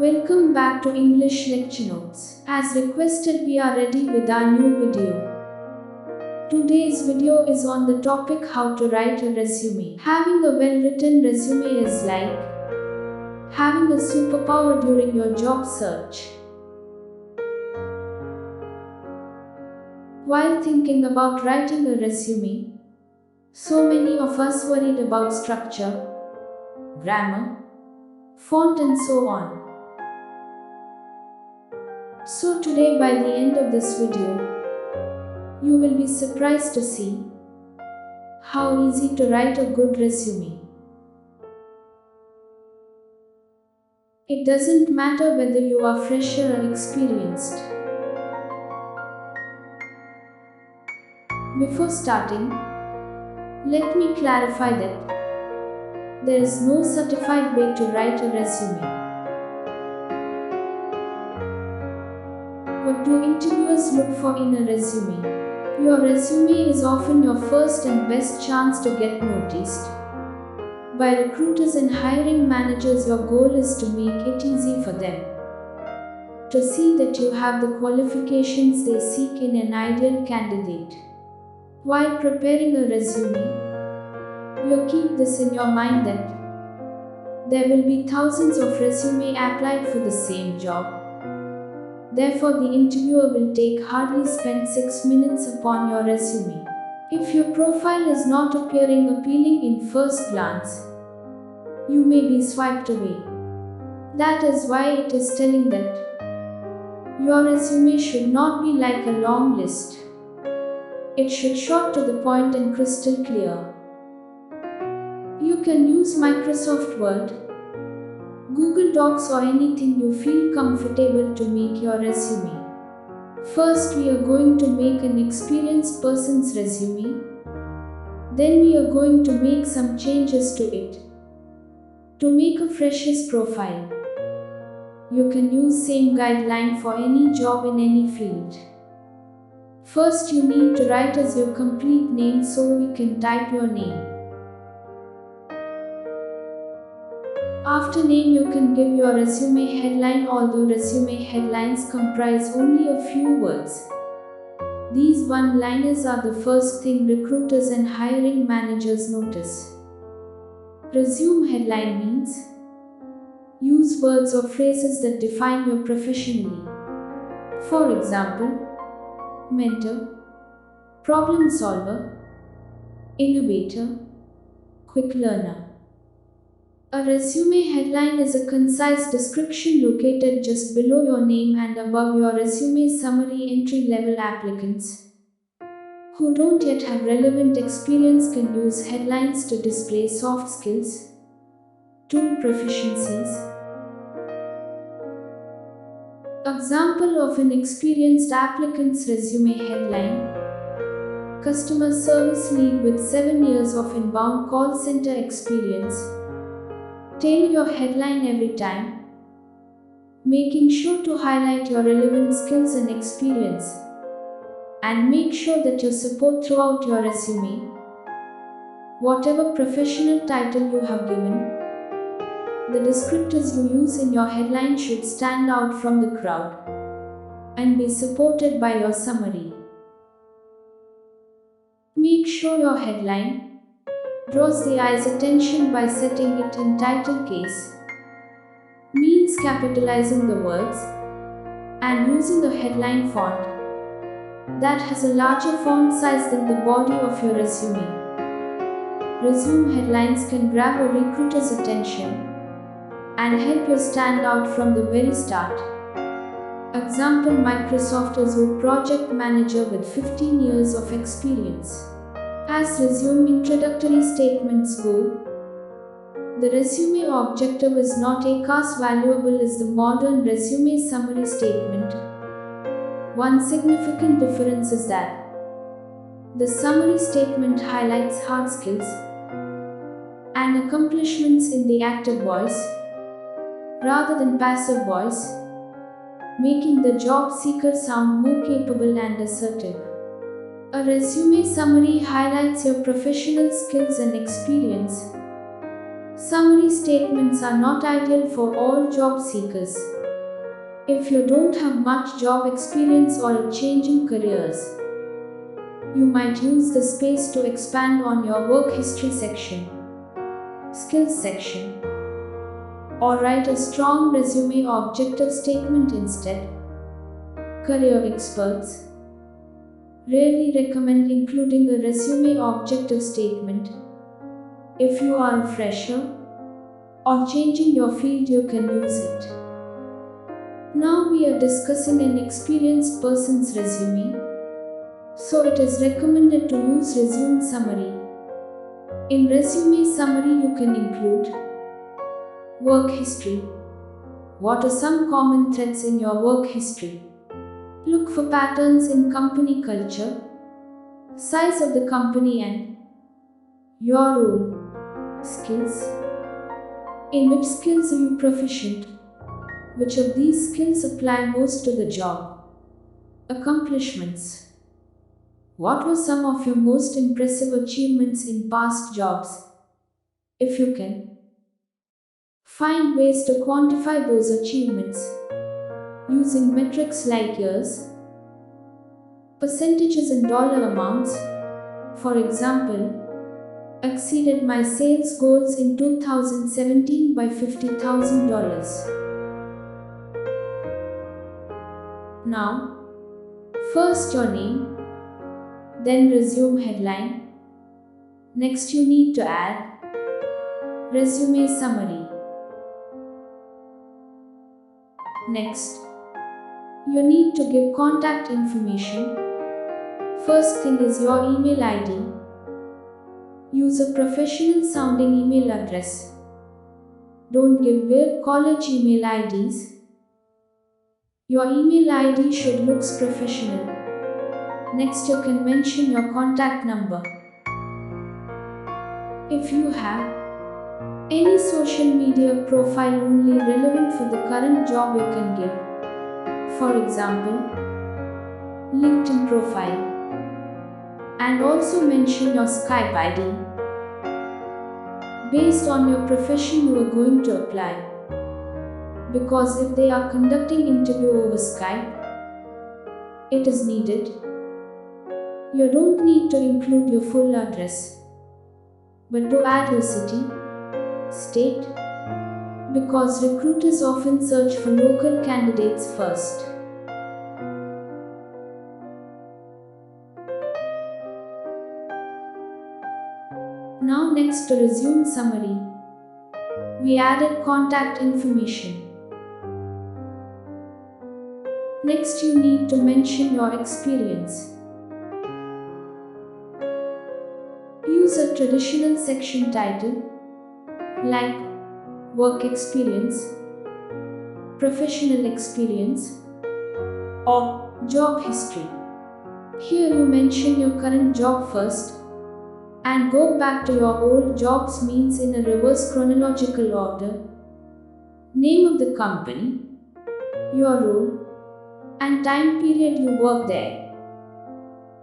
Welcome back to English Lecture Notes. As requested, we are ready with our new video. Today's video is on the topic how to write a resume. Having a well-written resume is like having a superpower during your job search. While thinking about writing a resume, so many of us worried about structure, grammar, font and so on. So today, by the end of this video, you will be surprised to see how easy to write a good resume. It doesn't matter whether you are fresher or experienced. Before starting, let me clarify that there is no certified way to write a resume. What do interviewers look for in a resume? Your resume is often your first and best chance to get noticed by recruiters and hiring managers. Your goal is to make it easy for them to see that you have the qualifications they seek in an ideal candidate. While preparing a resume, you keep this in your mind that there will be thousands of resumes applied for the same job. Therefore, the interviewer will hardly spend 6 minutes upon your resume. If your profile is not appearing appealing in first glance, you may be swiped away. That is why it is telling that your resume should not be like a long list. It should short to the point and crystal clear. You can use Microsoft Word, Google Docs or anything you feel comfortable to make your resume. First, we are going to make an experienced person's resume. Then we are going to make some changes to it to make a fresher's profile. You can use same guideline for any job in any field. First, you need to write as your complete name so we can type your name. After name, you can give your resume headline, although resume headlines comprise only a few words. These one-liners are the first thing recruiters and hiring managers notice. Resume headline means use words or phrases that define you professionally. For example, mentor, problem solver, innovator, quick learner. A resume headline is a concise description located just below your name and above your resume summary. Entry-level applicants who don't yet have relevant experience can use headlines to display soft skills, tool proficiencies. Example of an experienced applicant's resume headline: customer service lead with 7 years of inbound call center experience. Tailor your headline every time, making sure to highlight your relevant skills and experience, and make sure that you support throughout your resume. Whatever professional title you have given, the descriptors you use in your headline should stand out from the crowd and be supported by your summary. Make sure your headline draws the eye's attention by setting it in title case, means capitalizing the words, and using a headline font that has a larger font size than the body of your resume. Resume headlines can grab a recruiter's attention and help you stand out from the very start. Example: Microsoft Azure project manager with 15 years of experience. As resume introductory statements go, the resume objective is not as valuable as the modern resume summary statement. One significant difference is that the summary statement highlights hard skills and accomplishments in the active voice rather than passive voice, making the job seeker sound more capable and assertive. A resume summary highlights your professional skills and experience, Summary statements are not ideal for all job seekers. If you don't have much job experience or are changing careers, you might use the space to expand on your work history section, skills section, or write a strong resume or objective statement instead. Career experts rarely recommend including a resume or objective statement. If you are a fresher or changing your field, you can use it. Now we are discussing an experienced person's resume, so it is recommended to use resume summary. In resume summary, you can include work history. What are some common threads in your work history? Look for patterns in company culture, size of the company, and your role. Skills. In which skills are you proficient? Which of these skills apply most to the job? Accomplishments. What were some of your most impressive achievements in past jobs? If you can, find ways to quantify those achievements using metrics like years, percentages, and dollar amounts. For example, exceeded my sales goals in 2017 by $50,000. Now, first your name, then resume headline. Next you need to add resume summary. Next, you need to give contact information. First thing is your email ID. Use a professional sounding email address. Don't give weird college email IDs. Your email ID should look professional. Next, you can mention your contact number. If you have any social media profile only relevant for the current job, you can give. For example, LinkedIn profile. And also mention your Skype ID. Based on your profession you are going to apply. Because if they are conducting interview over Skype, it is needed. You don't need to include your full address, but to add your city, state, because recruiters often search for local candidates first. Now next to resume summary, we added contact information. Next you need to mention your experience. Use a traditional section title like work experience, professional experience, or job history. Here you mention your current job first and go back to your old jobs, means in a reverse chronological order. Name of the company, your role, and time period you worked there.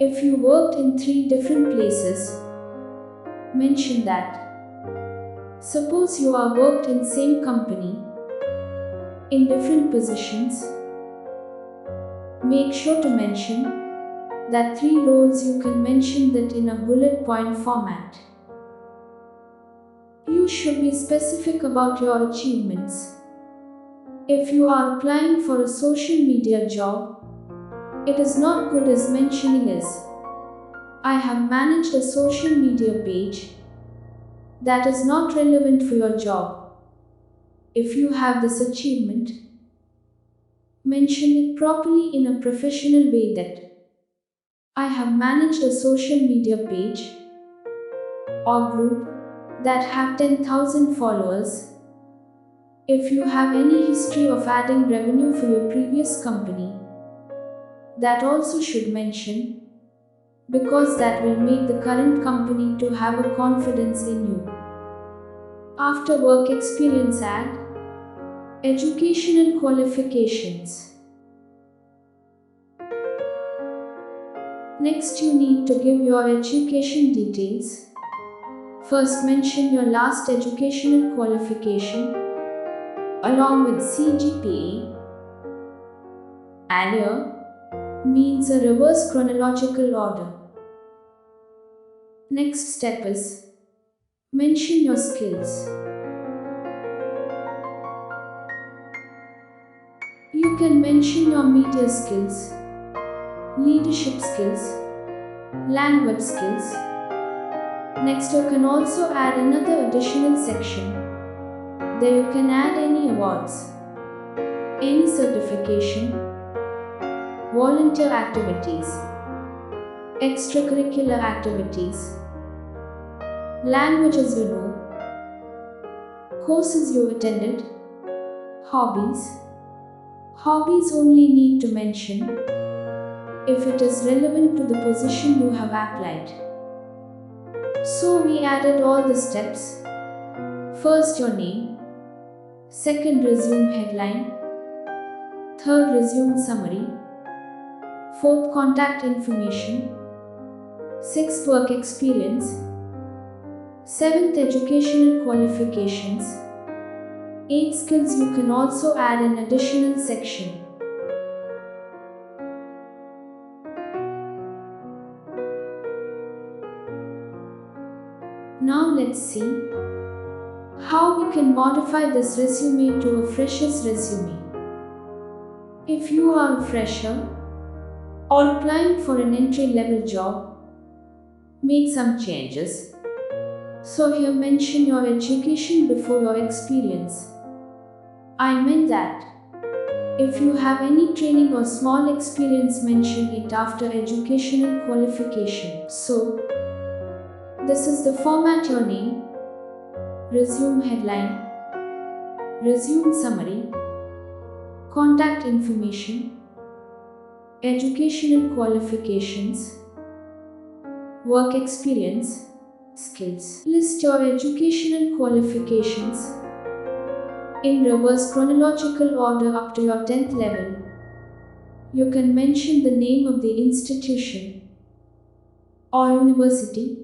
If you worked in 3 different places, mention that. Suppose you are worked in same company, in different positions, make sure to mention that 3 roles. You can mention that in a bullet point format. You should be specific about your achievements. If you are applying for a social media job, it is not good as mentioning as, I have managed a social media page. That is not relevant for your job. If you have this achievement, mention it properly in a professional way that I have managed a social media page or group that have 10,000 followers. If you have any history of adding revenue for your previous company, that also should mention, because that will make the current company to have a confidence in you. After work experience, add educational qualifications. Next you need to give your education details. First, mention your last educational qualification along with CGPA. And here means a reverse chronological order. Next step is mention your skills. You can mention your media skills, leadership skills, language skills. Next, you can also add another additional section. There you can add any awards, any certification, volunteer activities, extracurricular activities, languages you know, courses you attended, hobbies. Hobbies only need to mention if it is relevant to the position you have applied. So we added all the steps. First, your name. Second, resume headline. Third, resume summary. Fourth, contact information. Sixth, work experience. Seventh, educational qualifications. 8 skills. You can also add an additional section. Now let's see how we can modify this resume to a fresher's resume. If you are a fresher or applying for an entry-level job, make some changes. So here mention your education before your experience. I meant that if you have any training or small experience, mention it after educational qualification. So this is the format: your name, resume headline, resume summary, contact information, educational qualifications, work experience, skills. List your educational qualifications in reverse chronological order up to your 10th level. You can mention the name of the institution or university,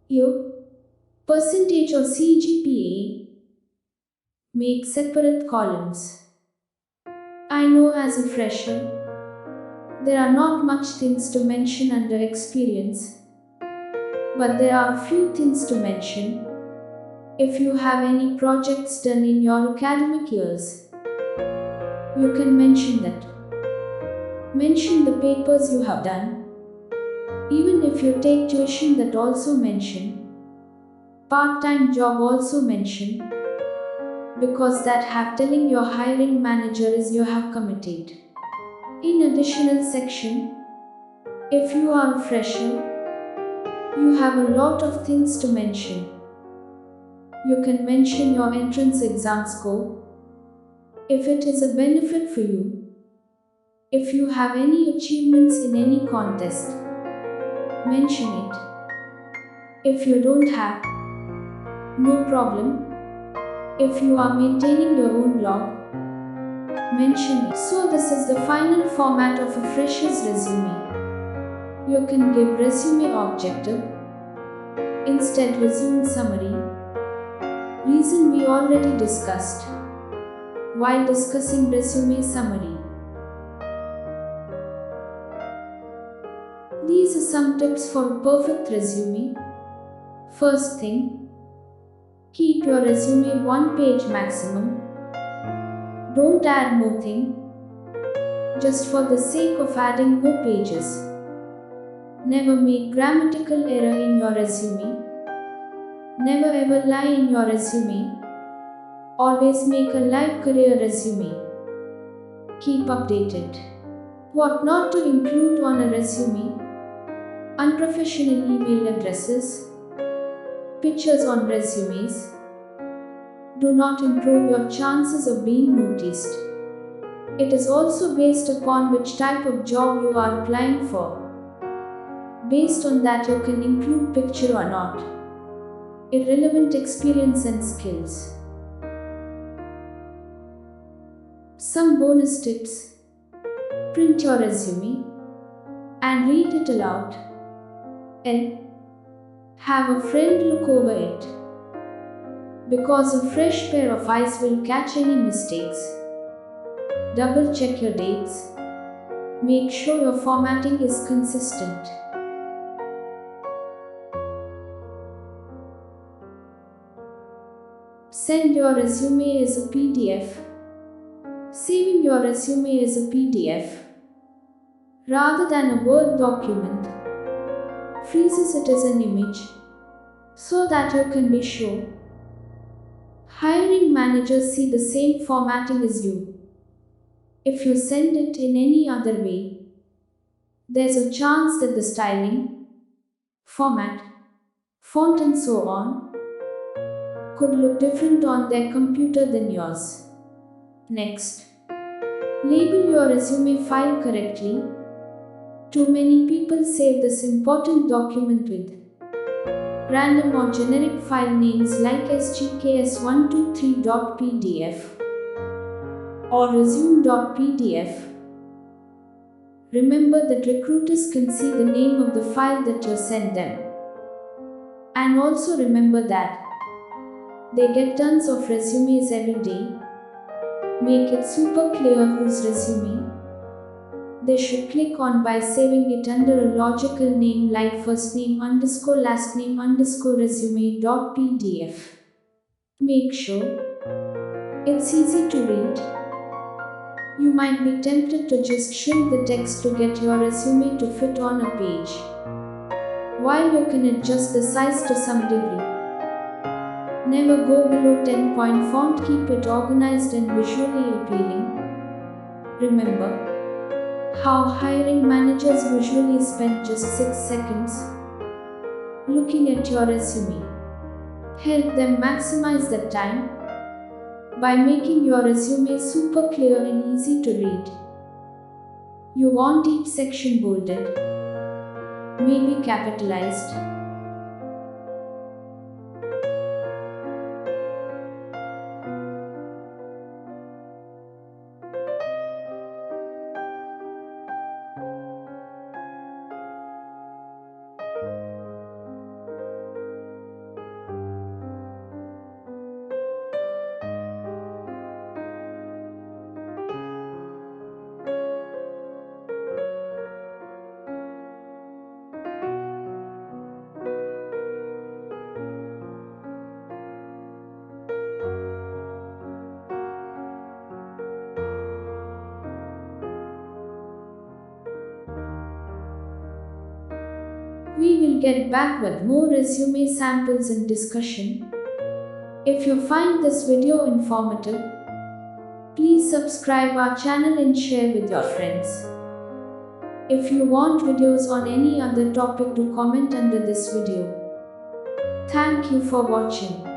year, percentage or CGPA. Make separate columns. I know as a fresher, there are not much things to mention under experience, but there are a few things to mention. If you have any projects done in your academic years, you can mention that. Mention the papers you have done. Even if you take tuition, that also mention. Part-time job also mention, because that have telling your hiring manager is you have committed. In additional section, if you are a fresher, you have a lot of things to mention. You can mention your entrance exam score, if it is a benefit for you. If you have any achievements in any contest, mention it. If you don't have, no problem. If you are maintaining your own blog, mention it. So this is the final format of a fresher's resume. You can give resume objective, instead resume summary. Reason we already discussed while discussing resume summary. These are some tips for a perfect resume. First thing, keep your resume 1 page maximum. Don't add more thing just for the sake of adding more pages. Never make grammatical error in your resume. Never ever lie in your resume. Always make a live career resume. Keep updated. What not to include on a resume: unprofessional email addresses, pictures on resumes. Do not improve your chances of being noticed. It is also based upon which type of job you are applying for. Based on that, you can include picture or not. Irrelevant experience and skills. Some bonus tips: print your resume and read it aloud. L. Have a friend look over it, because a fresh pair of eyes will catch any mistakes. Double check your dates. Make sure your formatting is consistent. Send your resume as a PDF. Saving your resume as a PDF rather than a Word document freezes it as an image so that you can be sure hiring managers see the same formatting as you. If you send it in any other way, there's a chance that the styling, format, font and so on could look different on their computer than yours. Next, label your resume file correctly. Too many people save this important document with random or generic file names like sgks123.pdf or resume.pdf. Remember that recruiters can see the name of the file that you sent them. And also remember that they get tons of resumes every day. Make it super clear whose resume they should click on by saving it under a logical name like first name underscore last name underscore resume.pdf. Make sure it's easy to read. You might be tempted to just shrink the text to get your resume to fit on a page. While you can adjust the size to some degree, never go below 10-point font. Keep it organized and visually appealing. Remember how hiring managers usually spend just 6 seconds looking at your resume. Help them maximize that time by making your resume super clear and easy to read. You want each section bolded, maybe capitalized. We will get back with more resume samples and discussion. If you find this video informative, please subscribe our channel and share with your friends. If you want videos on any other topic, do comment under this video. Thank you for watching.